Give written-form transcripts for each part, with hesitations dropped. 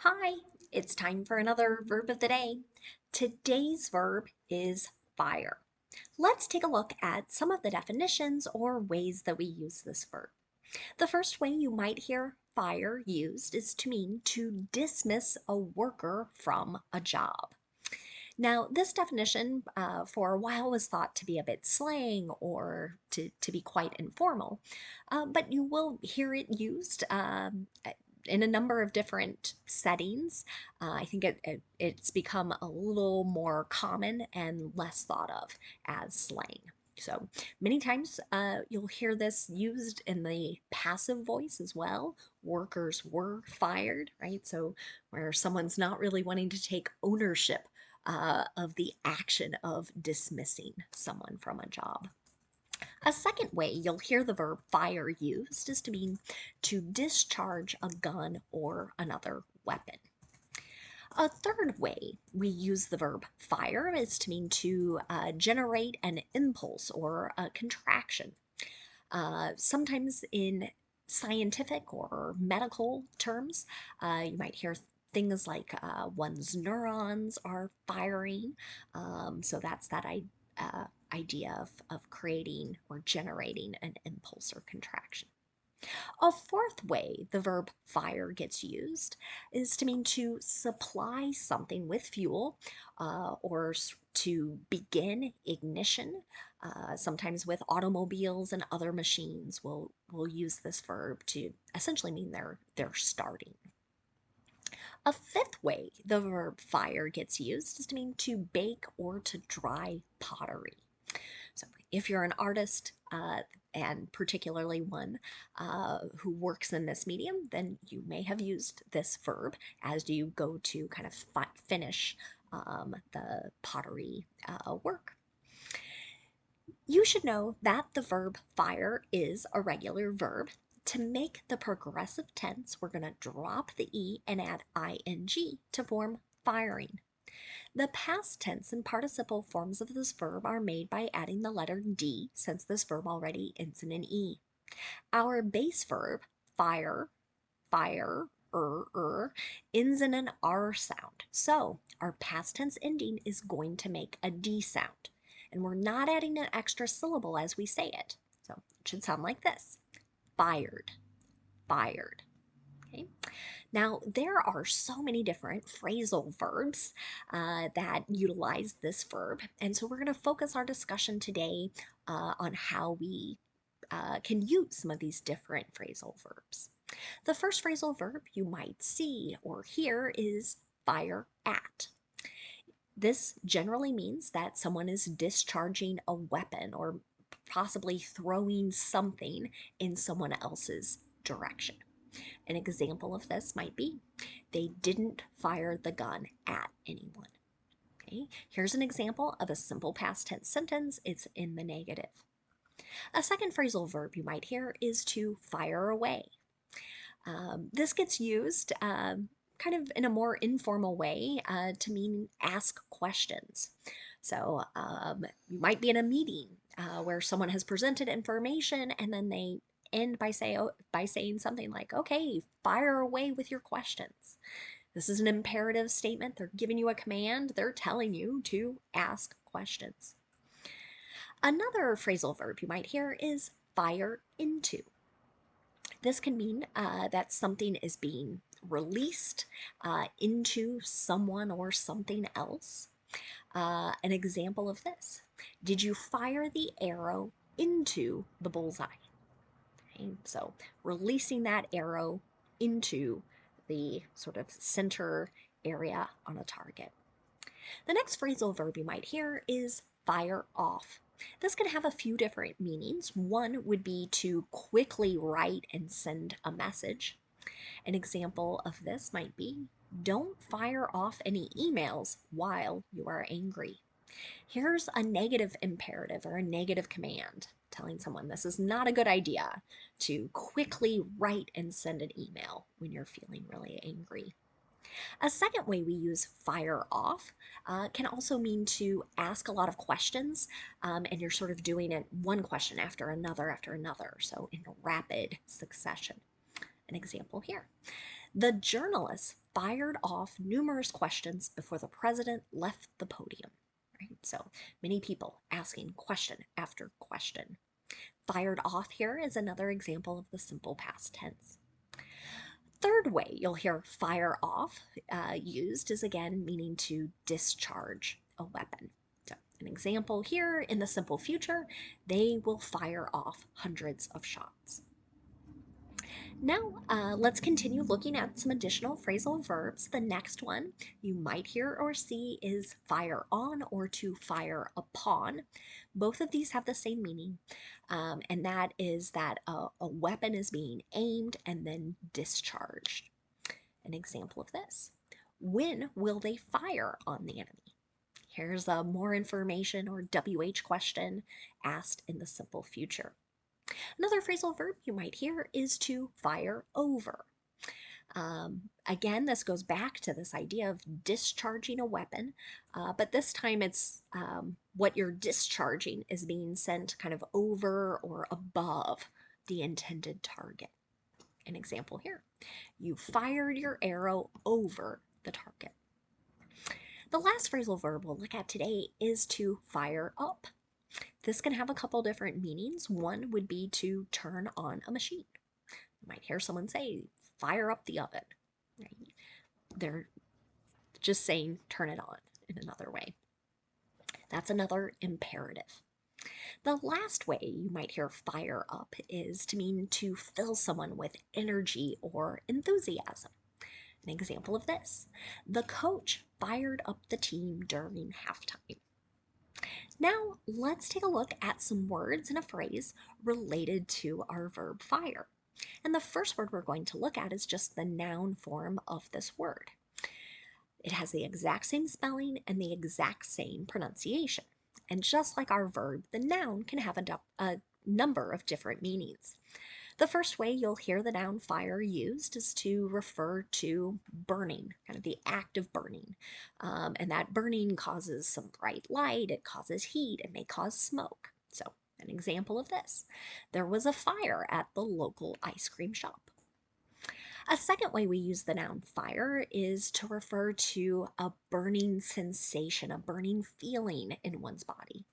Hi, it's time for another verb of the day. Today's verb is fire. Let's take a look at some of the definitions or ways that we use this verb. The first way you might hear fire used is to mean to dismiss a worker from a job. Now, this definition for a while was thought to be a bit slang or to be quite informal, but you will hear it used in a number of different settings. I think it's become a little more common and less thought of as slang. So many times you'll hear this used in the passive voice as well. Workers were fired, right? So where someone's not really wanting to take ownership of the action of dismissing someone from a job. A second way you'll hear the verb fire used is to mean to discharge a gun or another weapon. A third way we use the verb fire is to mean to generate an impulse or a contraction. Sometimes in scientific or medical terms, you might hear things like one's neurons are firing. So that's that idea of creating or generating an impulse or contraction. A fourth way the verb fire gets used is to mean to supply something with fuel or to begin ignition. Sometimes with automobiles and other machines, we'll use this verb to essentially mean they're starting. A fifth way the verb fire gets used is to mean to bake or to dry pottery. So if you're an artist, and particularly one who works in this medium, then you may have used this verb as you go to kind of finish the pottery work. You should know that the verb fire is a regular verb. To make the progressive tense, we're going to drop the E and add ing to form firing. The past tense and participle forms of this verb are made by adding the letter D, since this verb already ends in an E. Our base verb, fire, fire, ends in an R sound. So our past tense ending is going to make a D sound. And we're not adding an extra syllable as we say it. So it should sound like this: fired, fired. Okay. Now, there are so many different phrasal verbs that utilize this verb, and so we're going to focus our discussion today on how we can use some of these different phrasal verbs. The first phrasal verb you might see or hear is fire at. This generally means that someone is discharging a weapon or possibly throwing something in someone else's direction. An example of this might be, they didn't fire the gun at anyone. Okay, here's an example of a simple past tense sentence. It's in the negative. A second phrasal verb you might hear is to fire away. This gets used kind of in a more informal way to mean ask questions. So you might be in a meeting where someone has presented information and then they end by saying something like, "Okay, fire away with your questions." This is an imperative statement. They're giving you a command. They're telling you to ask questions. Another phrasal verb you might hear is fire into. This can mean that something is being released into someone or something else. An example of this: did you fire the arrow into the bullseye? Okay, so releasing that arrow into the sort of center area on a target. The next phrasal verb you might hear is fire off. This can have a few different meanings. One would be to quickly write and send a message. An example of this might be, don't fire off any emails while you are angry. Here's a negative imperative or a negative command telling someone this is not a good idea to quickly write and send an email when you're feeling really angry. A second way we use fire off can also mean to ask a lot of questions, and you're sort of doing it one question after another, so in rapid succession. An example here: the journalist fired off numerous questions before the president left the podium. Right? So many people asking question after question. Fired off here is another example of the simple past tense. Third way you'll hear fire off used is again meaning to discharge a weapon. So an example here in the simple future, they will fire off hundreds of shots. Now, let's continue looking at some additional phrasal verbs. The next one you might hear or see is fire on or to fire upon. Both of these have the same meaning, and that is that a weapon is being aimed and then discharged. An example of this: when will they fire on the enemy? Here's a more information or WH question asked in the simple future. Another phrasal verb you might hear is to fire over. Again, this goes back to this idea of discharging a weapon, but this time it's what you're discharging is being sent kind of over or above the intended target. An example here: you fired your arrow over the target. The last phrasal verb we'll look at today is to fire up. This can have a couple different meanings. One would be to turn on a machine. You might hear someone say, fire up the oven. Right? They're just saying turn it on in another way. That's another imperative. The last way you might hear fire up is to mean to fill someone with energy or enthusiasm. An example of this: the coach fired up the team during halftime. Now, let's take a look at some words in a phrase related to our verb fire. And the first word we're going to look at is just the noun form of this word. It has the exact same spelling and the exact same pronunciation. And just like our verb, the noun can have a number of different meanings. The first way you'll hear the noun fire used is to refer to burning, kind of the act of burning. And that burning causes some bright light, it causes heat, it may cause smoke. So an example of this: there was a fire at the local ice cream shop. A second way we use the noun fire is to refer to a burning sensation, a burning feeling in one's body.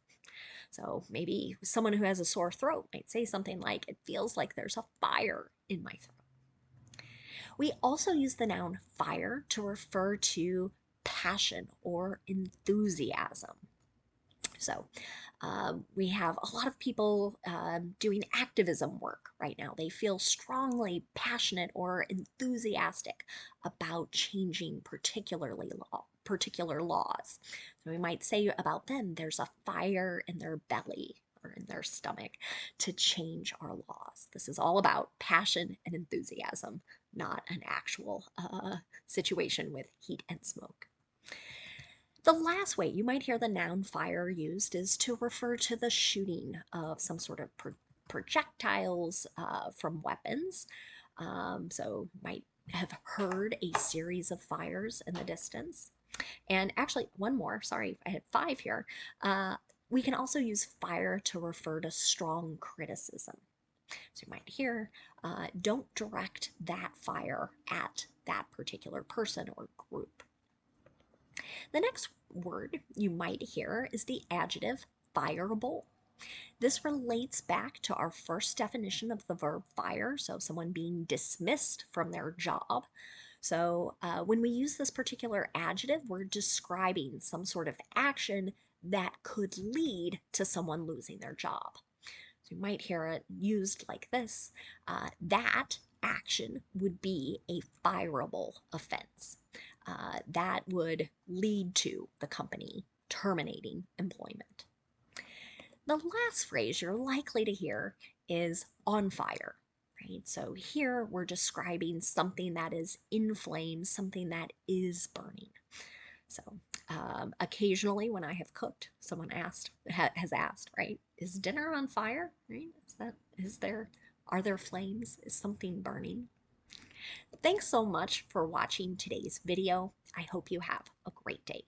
So maybe someone who has a sore throat might say something like, it feels like there's a fire in my throat. We also use the noun fire to refer to passion or enthusiasm. So we have a lot of people doing activism work right now. They feel strongly passionate or enthusiastic about changing particular laws. So we might say about them, there's a fire in their belly or in their stomach to change our laws. This is all about passion and enthusiasm, not an actual situation with heat and smoke. The last way you might hear the noun fire used is to refer to the shooting of some sort of projectiles from weapons. So might have heard a series of fires in the distance. And actually, one more, sorry, I had 5 here. We can also use fire to refer to strong criticism. So you might hear, don't direct that fire at that particular person or group. The next word you might hear is the adjective fireable. This relates back to our first definition of the verb fire, so someone being dismissed from their job. So when we use this particular adjective, we're describing some sort of action that could lead to someone losing their job. So you might hear it used like this: that action would be a fireable offense. That would lead to the company terminating employment. The last phrase you're likely to hear is on fire, right? So here we're describing something that is in flames, something that is burning. So occasionally when I have cooked, someone has asked, right, is dinner on fire? Right? Are there flames? Is something burning? Thanks so much for watching today's video. I hope you have a great day.